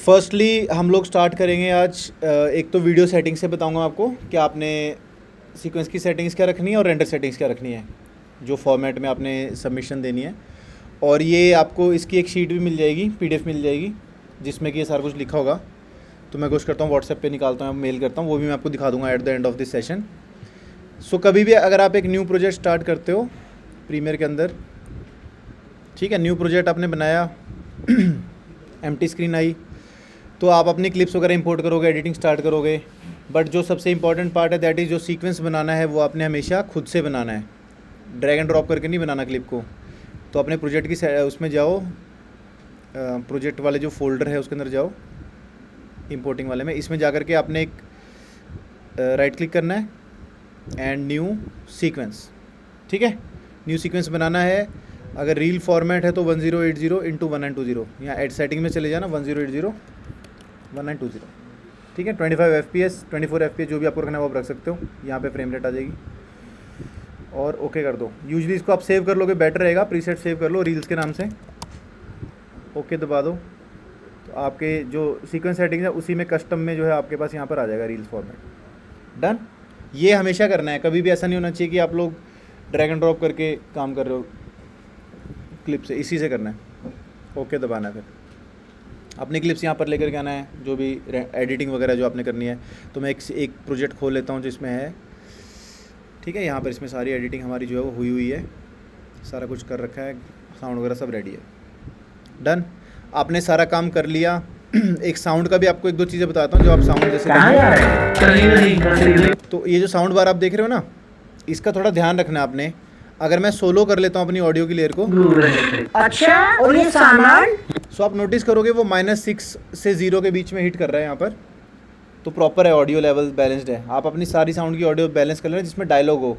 Firstly हम लोग start करेंगे आज एक तो वीडियो सेटिंग से बताऊंगा आपको कि आपने सीक्वेंस की सेटिंग्स क्या रखनी है और रेंडर सेटिंग्स क्या रखनी है, जो फॉर्मेट में आपने सबमिशन देनी है। और ये आपको इसकी एक शीट भी मिल जाएगी, पीडीएफ मिल जाएगी, जिसमें कि ये सारा कुछ लिखा होगा। तो मैं कोशिश करता हूँ व्हाट्सएप पे निकालता हूँ, मेल करता हूँ, वो भी मैं आपको दिखा दूँगा at the end of this session. So कभी भी अगर आप एक न्यू प्रोजेक्ट स्टार्ट करते हो प्रीमियर के अंदर, ठीक है, न्यू प्रोजेक्ट आपने बनाया एम्प्टी स्क्रीन आई, तो आप अपनी क्लिप्स वगैरह इंपोर्ट करोगे, एडिटिंग स्टार्ट करोगे। बट जो सबसे इंपॉर्टेंट पार्ट है दैट इज़ जो सीक्वेंस बनाना है वो आपने हमेशा खुद से बनाना है, ड्रैग एंड ड्रॉप करके नहीं बनाना क्लिप को। तो अपने प्रोजेक्ट की उसमें जाओ, प्रोजेक्ट वाले जो फोल्डर है उसके अंदर जाओ, इंपोर्टिंग वाले में, इसमें जा कर के आपने एक राइट क्लिक करना है एंड न्यू सीक्वेंस, ठीक है। न्यू सीक्वेंस बनाना है। अगर रील फॉर्मेट है तो 1080 इंटू 1920, यहाँ एड सेटिंग में चले जाना, 1080 1920, ठीक है। 25 FPS 24 FPS जो भी आपको रखना है वो आप रख सकते हो। यहाँ पे फ्रेम रेट आ जाएगी और ओके कर दो। यूजली इसको आप सेव कर लोगे बेटर रहेगा, प्रीसेट सेव कर लो रील्स के नाम से, ओके दबा दो, तो आपके जो सीक्वेंस सेटिंग है उसी में कस्टम में जो है आपके पास यहाँ पर आ जाएगा रील्स फॉर्मेट। डन। ये हमेशा करना है, कभी भी ऐसा नहीं होना चाहिए कि आप लोग ड्रैग एंड ड्रॉप करके काम कर रहे हो क्लिप से, इसी से करना है। ओके दबाना है, फिर अपनी क्लिप्स यहाँ पर लेकर के आना है, जो भी एडिटिंग वगैरह जो आपने करनी है। तो मैं एक प्रोजेक्ट खोल लेता हूँ जिसमें है, ठीक है, यहाँ पर इसमें सारी एडिटिंग हमारी जो है वो हुई है, सारा कुछ कर रखा है, साउंड वगैरह सब रेडी है। डन। आपने सारा काम कर लिया। एक साउंड का भी आपको एक दो चीज़ें बताता हूँ जो आप साउंड जैसे तो ये जो साउंड बार आप देख रहे हो ना, इसका थोड़ा ध्यान रखना है आपने। अगर मैं सोलो कर लेता हूँ अपनी ऑडियो की लेयर को, अच्छा, और ये सामान सो आप नोटिस करोगे वो -6 से 0 के बीच में हिट कर रहा है यहाँ पर, तो प्रॉपर है, ऑडियो लेवल बैलेंस्ड है। आप अपनी सारी साउंड की ऑडियो बैलेंस कर लेना जिसमें डायलॉग हो।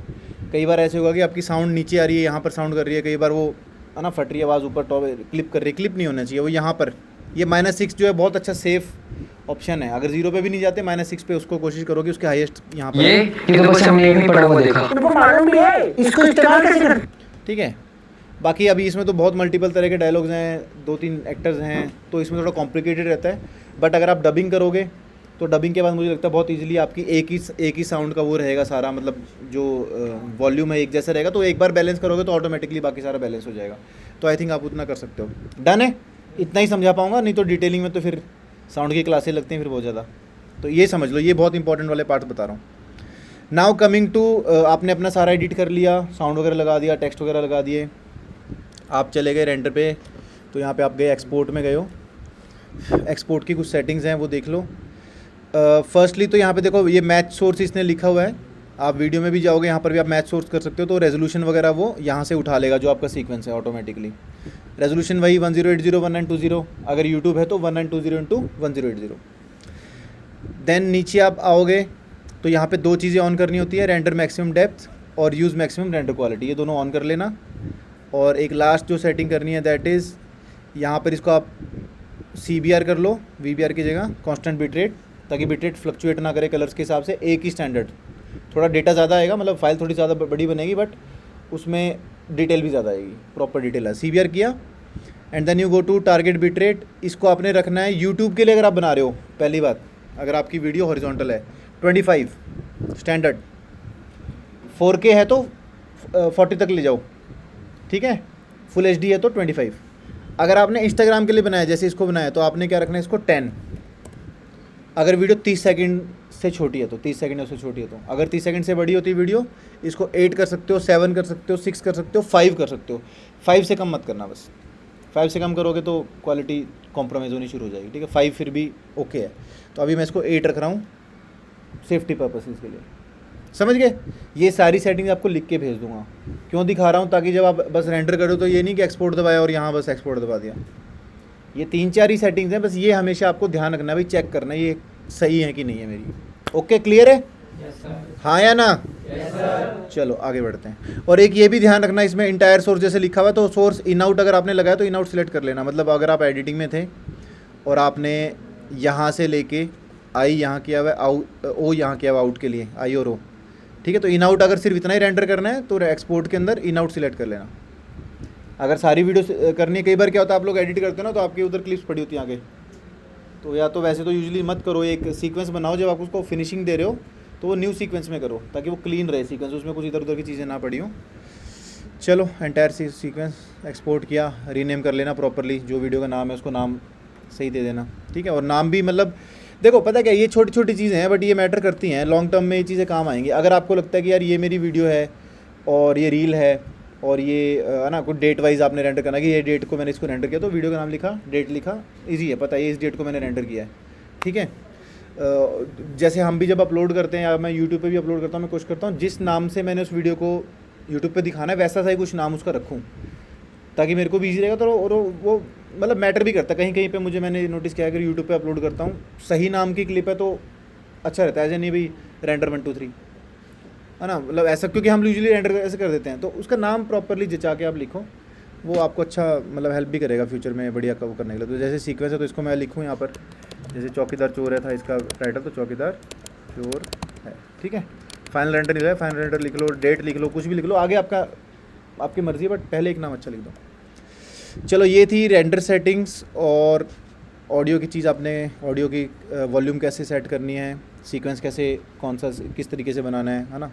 कई बार ऐसे होगा कि आपकी साउंड नीचे आ रही है, यहाँ पर साउंड कर रही है, कई बार वो है ना फट रही है आवाज़, ऊपर टॉप क्लिप कर रही है, क्लिप नहीं होना चाहिए वो यहाँ पर। ये -6 जो है बहुत अच्छा सेफ ऑप्शन है। अगर 0 पे भी नहीं जाते, -6 पे उसको कोशिश करो कि उसके हाईएस्ट यहाँ पर ये तो बस हमने नहीं पढ़ा हुआ देखा। तुमको मालूम भी है इसको इस्तेमाल कैसे कर। ठीक है। बाकी अभी इसमें तो बहुत मल्टीपल तरह के डायलॉग्स हैं, 2-3 एक्टर्स हैं, तो इसमें थोड़ा कॉम्प्लिकेटेड रहता है। बट अगर आप डबिंग करोगे तो डबिंग के बाद मुझे लगता है बहुत इजीली आपकी एक ही साउंड का वो रहेगा सारा, मतलब जो वॉल्यूम है एक जैसा रहेगा। तो एक बार बैलेंस करोगे तो ऑटोमेटिकली बाकी सारा बैलेंस हो जाएगा। तो आई थिंक आप उतना कर सकते हो। डन है, इतना ही समझा पाऊँगा, नहीं तो डिटेलिंग में तो फिर साउंड की क्लासें लगती हैं फिर बहुत ज़्यादा। तो ये समझ लो, ये बहुत इंपॉर्टेंट वाले पार्ट बता रहा हूँ। नाउ कमिंग टू, आपने अपना सारा एडिट कर लिया, साउंड वगैरह लगा दिया, टेक्स्ट वगैरह लगा दिए, आप चले गए रेंडर पे। तो यहाँ पे आप गए एक्सपोर्ट में गए हो, एक्सपोर्ट की कुछ सेटिंग्स हैं वो देख लो। फर्स्टली तो यहाँ पे देखो ये मैच सोर्स इसने लिखा हुआ है, आप वीडियो में भी जाओगे यहाँ पर भी आप मैच सोर्स कर सकते हो। तो रेजोल्यूशन वगैरह वो यहाँ से उठा लेगा जो आपका सीक्वेंस है ऑटोमेटिकली। रेजोल्यूशन वही 1080 1920, अगर यूट्यूब है तो 1920 इंटू 1080। देन नीचे आप आओगे तो यहाँ पे दो चीज़ें ऑन करनी होती है, रेंडर मैक्सिमम डेप्थ और यूज़ मैक्सिमम रेंडर क्वालिटी, ये दोनों ऑन कर लेना। और एक लास्ट जो सेटिंग करनी है दैट इज़ यहाँ पर इसको आप CBR कर लो, VBR की जगह कांस्टेंट बिट रेट, ताकि बिट रेट फ्लक्चुएट ना करे कलर्स के हिसाब से, एक ही स्टैंडर्ड। थोड़ा डेटा ज़्यादा आएगा, मतलब फाइल थोड़ी ज़्यादा बड़ी बनेगी बट उसमें डिटेल भी ज़्यादा आएगी, प्रॉपर डिटेल है। CBR किया and then you go to target bit rate. इसको आपने रखना है यूट्यूब के लिए अगर आप बना रहे हो, पहली बात अगर आपकी वीडियो हॉरिजॉन्टल है 25 स्टैंडर्ड, 4K है तो 40 तक ले जाओ, ठीक है, फुल HD है तो 25। अगर आपने इंस्टाग्राम के लिए बनाया जैसे इसको बनाया तो आपने क्या रखना है, इसको 10। अगर वीडियो 30 सेकंड से छोटी है तो 30 सेकंड से छोटी है तो, अगर 30 सेकंड से बड़ी होती है वीडियो, इसको 8 कर सकते हो, 7 कर सकते हो, 6 कर सकते हो, 5 कर सकते हो। 5 से कम मत करना, बस 5 से कम करोगे तो क्वालिटी कॉम्प्रोमाइज़ होनी शुरू हो जाएगी, ठीक है। 5 फिर भी ओके है। तो अभी मैं इसको 8 रख रहा हूँ सेफ्टी पर्पसेस के लिए, समझ गए। ये सारी सेटिंग्स आपको लिख के भेज दूंगा। क्यों दिखा रहा हूँ, ताकि जब आप बस रेंडर करो तो ये नहीं कि एक्सपोर्ट दबाया और यहाँ बस एक्सपोर्ट दबा दिया। ये 3-4 ही सेटिंग्स हैं, बस ये हमेशा आपको ध्यान रखना है भाई, चेक करना ये सही है कि नहीं है मेरी। ओके, क्लियर है? हाँ या ना? चलो आगे बढ़ते हैं। और एक ये भी ध्यान रखना, इसमें इंटायर सोर्स जैसे लिखा हुआ है तो सोर्स इन आउट अगर आपने लगाया तो इन आउट सिलेक्ट कर लेना। मतलब अगर आप एडिटिंग में थे और आपने यहाँ से लेके आई यहाँ किया हुआ है, आउट ओ यहाँ किया हुआ आउट के लिए, आई और ओ, ठीक है। तो इन आउट अगर सिर्फ इतना ही रेंडर करना है तो एक्सपोर्ट के अंदर इन आउट सिलेक्ट कर लेना। अगर सारी वीडियो करनी है, कई बार क्या होता है आप लोग एडिट करते हो ना तो आपके उधर क्लिप्स पड़ी होती हैं आगे, तो या तो वैसे तो यूजुअली मत करो, एक सीक्वेंस बनाओ, जब आप उसको फिनिशिंग दे रहे हो तो वो न्यू सीक्वेंस में करो ताकि वो क्लीन रहे सीक्वेंस, उसमें कुछ इधर उधर की चीज़ें ना पड़ी हो। चलो एंटायर सीक्वेंस एक्सपोर्ट किया, रीनेम कर लेना प्रॉपरली, जो वीडियो का नाम है उसको नाम सही दे देना, ठीक है। और नाम भी मतलब देखो पता क्या, ये छोटी छोटी चीज़ें हैं बट ये मैटर करती हैं, लॉन्ग टर्म में ये चीज़ें काम आएंगी। अगर आपको लगता है कि यार ये मेरी वीडियो है और ये रील है और ये है ना, कुछ डेट वाइज आपने रेंडर करना कि ये डेट को मैंने इसको रेंडर किया, तो वीडियो का नाम लिखा, डेट लिखा, इजी है, पता है ये इस डेट को मैंने रेंडर किया है, ठीक है। जैसे हम भी जब अपलोड करते हैं या मैं यूट्यूब पे भी अपलोड करता हूँ, मैं कोशिश करता हूँ जिस नाम से मैंने उस वीडियो को यूट्यूब पे दिखाना है वैसा सा ही कुछ नाम उसका रखूँ ताकि मेरे को भी ईजी रहेगा। तो और वो मतलब मैटर भी करता है, कहीं कहीं पे मुझे मैंने नोटिस किया अगर यूट्यूब पे अपलोड करता हूँ सही नाम की क्लिप है तो अच्छा रहता है, ऐसे नहीं भाई रेंडर 1 2 3 है ना, मतलब ऐसा, क्योंकि हम यूजुअली रेंडर ऐसे कर देते हैं। तो उसका नाम प्रॉपरली जचा के आप लिखो, वो आपको अच्छा मतलब हेल्प भी करेगा फ्यूचर में बढ़िया वो करने के लिए। तो जैसे सीक्वेंस है तो इसको मैं लिखूँ यहाँ पर, जैसे चौकीदार चोर है था इसका टाइटल, तो चौकीदार चोर है, ठीक है। फाइनल रेंडर नहीं है, फाइनल रेंडर लिख लो, डेट लिख लो, कुछ भी लिख लो, आगे आपकी मर्ज़ी है, बट पहले एक नाम अच्छा लिख दो। चलो ये थी रेंडर सेटिंग्स और ऑडियो की चीज़, आपने ऑडियो की वॉल्यूम कैसे सेट करनी है, सीक्वेंस कैसे कौन सा किस तरीके से बनाना है ना।